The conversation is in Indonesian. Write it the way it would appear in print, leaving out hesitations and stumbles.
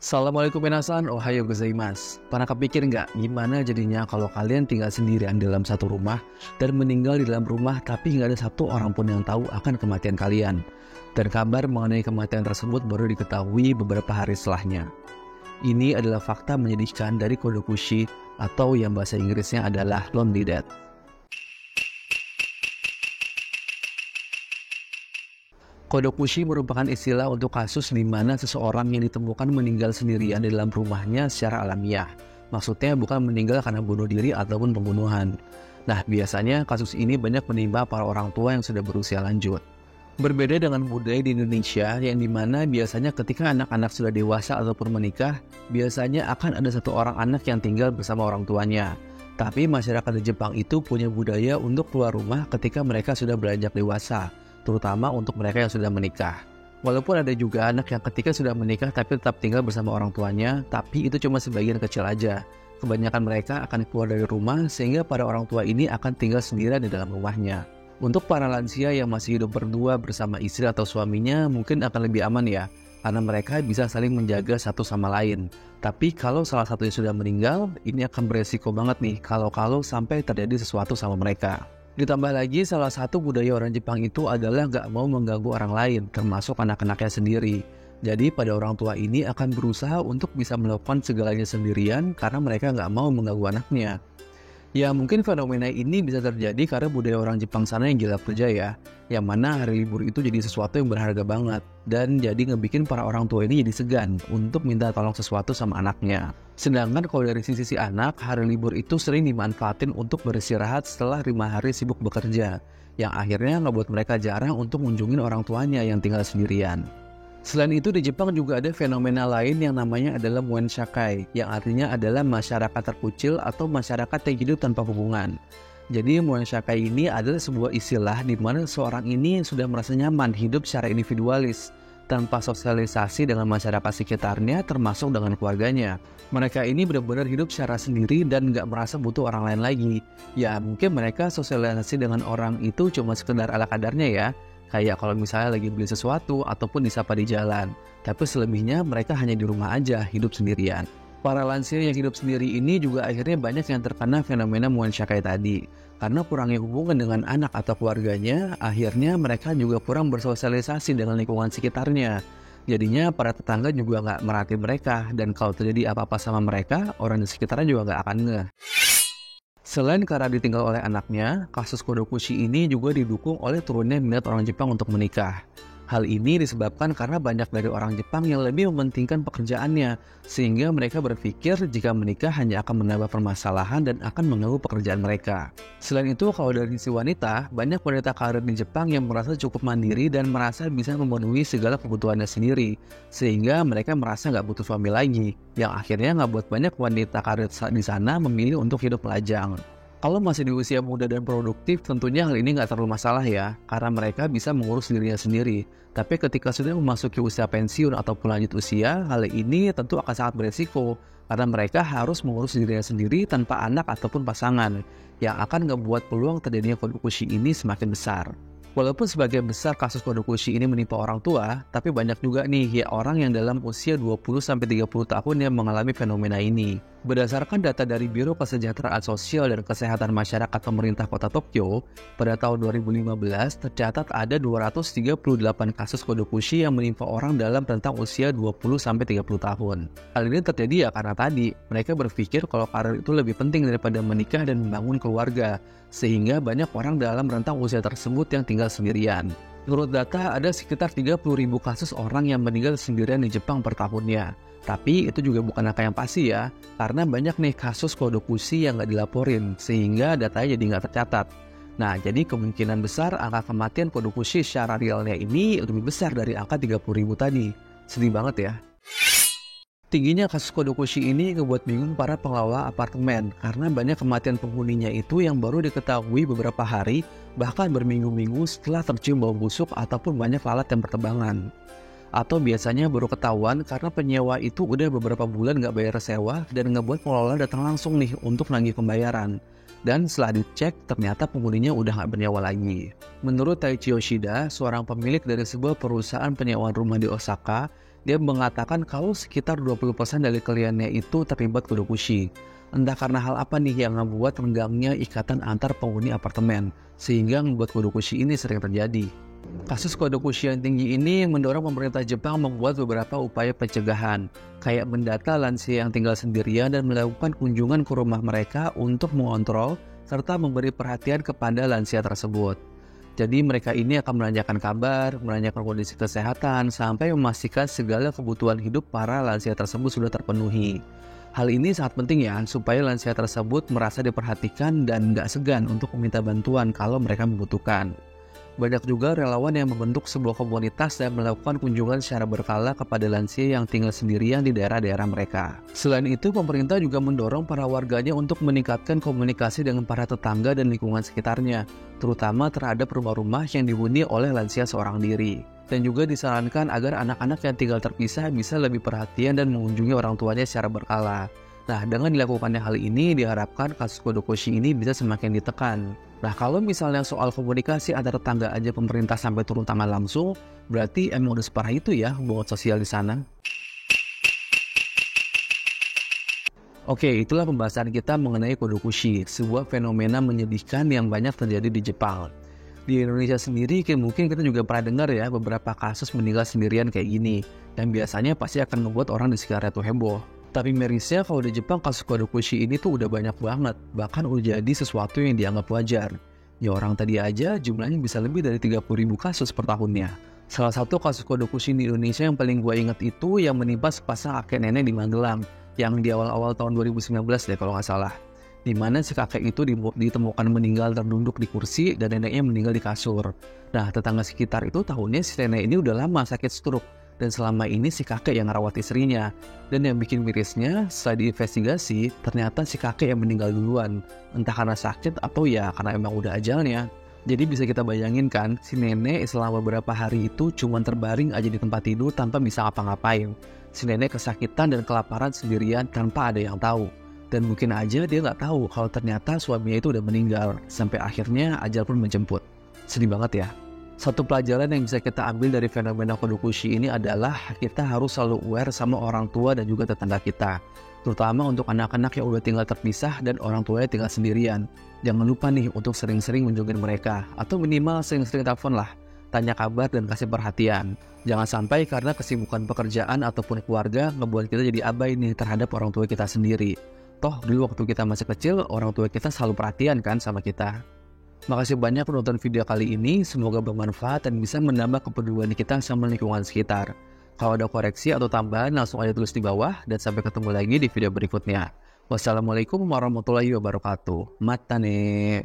Assalamualaikum minasan, ohayo gozaimasu. Pernah kepikir nggak gimana jadinya kalau kalian tinggal sendirian dalam satu rumah dan meninggal di dalam rumah tapi nggak ada satu orang pun yang tahu akan kematian kalian. Dan kabar mengenai kematian tersebut baru diketahui beberapa hari setelahnya. Ini adalah fakta menyedihkan dari Kodokushi atau yang bahasa Inggrisnya adalah Lonely Death. Kodokushi merupakan istilah untuk kasus di mana seseorang yang ditemukan meninggal sendirian di dalam rumahnya secara alamiah. Maksudnya bukan meninggal karena bunuh diri ataupun pembunuhan. Nah, biasanya kasus ini banyak menimpa para orang tua yang sudah berusia lanjut. Berbeda dengan budaya di Indonesia yang dimana biasanya ketika anak-anak sudah dewasa ataupun menikah, biasanya akan ada satu orang anak yang tinggal bersama orang tuanya. Tapi masyarakat di Jepang itu punya budaya untuk keluar rumah ketika mereka sudah beranjak dewasa, terutama untuk mereka yang sudah menikah. Walaupun ada juga anak yang ketika sudah menikah tapi tetap tinggal bersama orang tuanya, tapi itu cuma sebagian kecil aja. Kebanyakan mereka akan keluar dari rumah sehingga para orang tua ini akan tinggal sendirian di dalam rumahnya. Untuk para lansia yang masih hidup berdua bersama istri atau suaminya mungkin akan lebih aman ya, karena mereka bisa saling menjaga satu sama lain. Tapi kalau salah satunya sudah meninggal, ini akan beresiko banget nih kalau sampai terjadi sesuatu sama mereka. Ditambah lagi salah satu budaya orang Jepang itu adalah gak mau mengganggu orang lain, termasuk anak-anaknya sendiri. Jadi pada orang tua ini akan berusaha untuk bisa melakukan segalanya sendirian karena mereka gak mau mengganggu anaknya. Ya mungkin fenomena ini bisa terjadi karena budaya orang Jepang sana yang gila kerja ya, yang mana hari libur itu jadi sesuatu yang berharga banget, dan jadi ngebikin para orang tua ini jadi segan untuk minta tolong sesuatu sama anaknya. Sedangkan kalau dari sisi si anak, hari libur itu sering dimanfaatin untuk beristirahat setelah 5 hari sibuk bekerja, yang akhirnya ngebuat mereka jarang untuk mengunjungi orang tuanya yang tinggal sendirian. Selain itu di Jepang juga ada fenomena lain yang namanya adalah Muenshakai, yang artinya adalah masyarakat terkucil atau masyarakat yang hidup tanpa hubungan. Jadi Muenshakai ini adalah sebuah istilah di mana seorang ini sudah merasa nyaman hidup secara individualis, tanpa sosialisasi dengan masyarakat sekitarnya termasuk dengan keluarganya. Mereka ini benar-benar hidup secara sendiri dan gak merasa butuh orang lain lagi. Ya mungkin mereka sosialisasi dengan orang itu cuma sekedar ala kadarnya ya, kayak kalau misalnya lagi beli sesuatu ataupun disapa di jalan. Tapi selebihnya mereka hanya di rumah aja hidup sendirian. Para lansia yang hidup sendiri ini juga akhirnya banyak yang terkena fenomena Muenshakai tadi. Karena kurangnya hubungan dengan anak atau keluarganya, akhirnya mereka juga kurang bersosialisasi dengan lingkungan sekitarnya. Jadinya para tetangga juga nggak merhatiin mereka, dan kalau terjadi apa-apa sama mereka, orang di sekitarnya juga nggak akan ngeh. Selain karena ditinggal oleh anaknya, kasus Kodokushi ini juga didukung oleh turunnya minat orang Jepang untuk menikah. Hal ini disebabkan karena banyak dari orang Jepang yang lebih mementingkan pekerjaannya, sehingga mereka berpikir jika menikah hanya akan menambah permasalahan dan akan mengganggu pekerjaan mereka. Selain itu, kalau dari sisi wanita, banyak wanita karir di Jepang yang merasa cukup mandiri dan merasa bisa memenuhi segala kebutuhannya sendiri, sehingga mereka merasa nggak butuh suami lagi, yang akhirnya nggak buat banyak wanita karir di sana memilih untuk hidup lajang. Kalau masih di usia muda dan produktif, tentunya hal ini nggak terlalu masalah ya, karena mereka bisa mengurus dirinya sendiri. Tapi ketika sudah memasuki usia pensiun ataupun lanjut usia, hal ini tentu akan sangat beresiko, karena mereka harus mengurus dirinya sendiri tanpa anak ataupun pasangan, yang akan ngebuat peluang terjadinya Kodokushi ini semakin besar. Walaupun sebagian besar kasus Kodokushi ini menimpa orang tua, tapi banyak juga nih ya orang yang dalam usia 20-30 tahun yang mengalami fenomena ini. Berdasarkan data dari Biro Kesejahteraan Sosial dan Kesehatan Masyarakat Pemerintah Kota Tokyo, pada tahun 2015 tercatat ada 238 kasus Kodokushi yang menimpa orang dalam rentang usia 20-30 tahun. Hal ini terjadi ya karena tadi, mereka berpikir kalau karir itu lebih penting daripada menikah dan membangun keluarga, sehingga banyak orang dalam rentang usia tersebut yang tinggal sendirian. Menurut data, ada sekitar 30.000 kasus orang yang meninggal sendirian di Jepang per tahunnya. Tapi itu juga bukan angka yang pasti ya, karena banyak nih kasus Kodokushi yang nggak dilaporin, sehingga datanya jadi nggak tercatat. Nah, jadi kemungkinan besar angka kematian Kodokushi secara realnya ini lebih besar dari angka 30.000 tadi. Sedih banget ya. Tingginya kasus Kodokushi ini ngebuat bingung para pengelola apartemen, karena banyak kematian penghuninya itu yang baru diketahui beberapa hari, bahkan berminggu-minggu setelah tercium bau busuk ataupun banyak lalat yang berterbangan. Atau biasanya baru ketahuan karena penyewa itu udah beberapa bulan nggak bayar sewa dan ngebuat pengelola datang langsung nih untuk nagih pembayaran. Dan setelah dicek, ternyata penghuninya udah nggak bernyawa lagi. Menurut Taichi Yoshida, seorang pemilik dari sebuah perusahaan penyewaan rumah di Osaka, Dia mengatakan kalau sekitar 20% dari kliennya itu terlibat kodokushi. Entah karena hal apa nih yang membuat renggangnya ikatan antar penghuni apartemen, sehingga membuat kodokushi ini sering terjadi. Kasus kodokushi yang tinggi ini mendorong pemerintah Jepang membuat beberapa upaya pencegahan, kayak mendata lansia yang tinggal sendirian dan melakukan kunjungan ke rumah mereka untuk mengontrol serta memberi perhatian kepada lansia tersebut. Jadi mereka ini akan menanyakan kabar, menanyakan kondisi kesehatan, sampai memastikan segala kebutuhan hidup para lansia tersebut sudah terpenuhi. Hal ini sangat penting ya, supaya lansia tersebut merasa diperhatikan dan gak segan untuk meminta bantuan kalau mereka membutuhkan. Banyak juga relawan yang membentuk sebuah komunitas dan melakukan kunjungan secara berkala kepada lansia yang tinggal sendirian di daerah-daerah mereka. Selain itu, pemerintah juga mendorong para warganya untuk meningkatkan komunikasi dengan para tetangga dan lingkungan sekitarnya, terutama terhadap rumah-rumah yang dihuni oleh lansia seorang diri. Dan juga disarankan agar anak-anak yang tinggal terpisah bisa lebih perhatian dan mengunjungi orang tuanya secara berkala. Nah, dengan dilakukannya hal ini, diharapkan kasus kodokushi ini bisa semakin ditekan. Nah, kalau misalnya soal komunikasi antar tetangga aja pemerintah sampai turun tangan langsung, berarti emang udah separah itu ya hubungan sosial di sana. Oke, itulah pembahasan kita mengenai kodokushi, sebuah fenomena menyedihkan yang banyak terjadi di Jepang. Di Indonesia sendiri mungkin kita juga pernah dengar ya beberapa kasus meninggal sendirian kayak gini, dan biasanya pasti akan membuat orang di sekitarnya tuh heboh. Tapi mirisnya kalau di Jepang kasus kodokushi ini tuh udah banyak banget, bahkan udah jadi sesuatu yang dianggap wajar. Ya orang tadi aja jumlahnya bisa lebih dari 30.000 kasus per tahunnya. Salah satu kasus kodokushi di Indonesia yang paling gue inget itu yang menimpa sepasang kakek nenek di Magelang, yang di awal-awal tahun 2019 deh kalau nggak salah. Di mana si kakek itu ditemukan meninggal terdunduk di kursi dan neneknya meninggal di kasur. Nah, tetangga sekitar itu tahunya si nenek ini udah lama sakit stroke. Dan selama ini si kakek yang ngerawat istrinya. Dan yang bikin mirisnya, setelah diinvestigasi, ternyata si kakek yang meninggal duluan. Entah karena sakit atau ya karena emang udah ajalnya. Jadi bisa kita bayangin kan, si nenek selama beberapa hari itu cuma terbaring aja di tempat tidur tanpa bisa ngapa-ngapain. Si nenek kesakitan dan kelaparan sendirian tanpa ada yang tahu. Dan mungkin aja dia nggak tahu kalau ternyata suaminya itu udah meninggal. Sampai akhirnya ajal pun menjemput. Sedih banget ya. Satu pelajaran yang bisa kita ambil dari fenomena kodokushi ini adalah kita harus selalu aware sama orang tua dan juga tetangga kita. Terutama untuk anak-anak yang udah tinggal terpisah dan orang tuanya tinggal sendirian. Jangan lupa nih untuk sering-sering menjungkir mereka. Atau minimal sering-sering telepon lah. Tanya kabar dan kasih perhatian. Jangan sampai karena kesibukan pekerjaan ataupun keluarga ngebuat kita jadi abai nih terhadap orang tua kita sendiri. Toh dulu waktu kita masih kecil, orang tua kita selalu perhatian kan sama kita. Makasih banyak penonton video kali ini, semoga bermanfaat dan bisa menambah kepedulian kita sama lingkungan sekitar. Kalau ada koreksi atau tambahan langsung aja tulis di bawah dan sampai ketemu lagi di video berikutnya. Wassalamualaikum warahmatullahi wabarakatuh. Mata nih.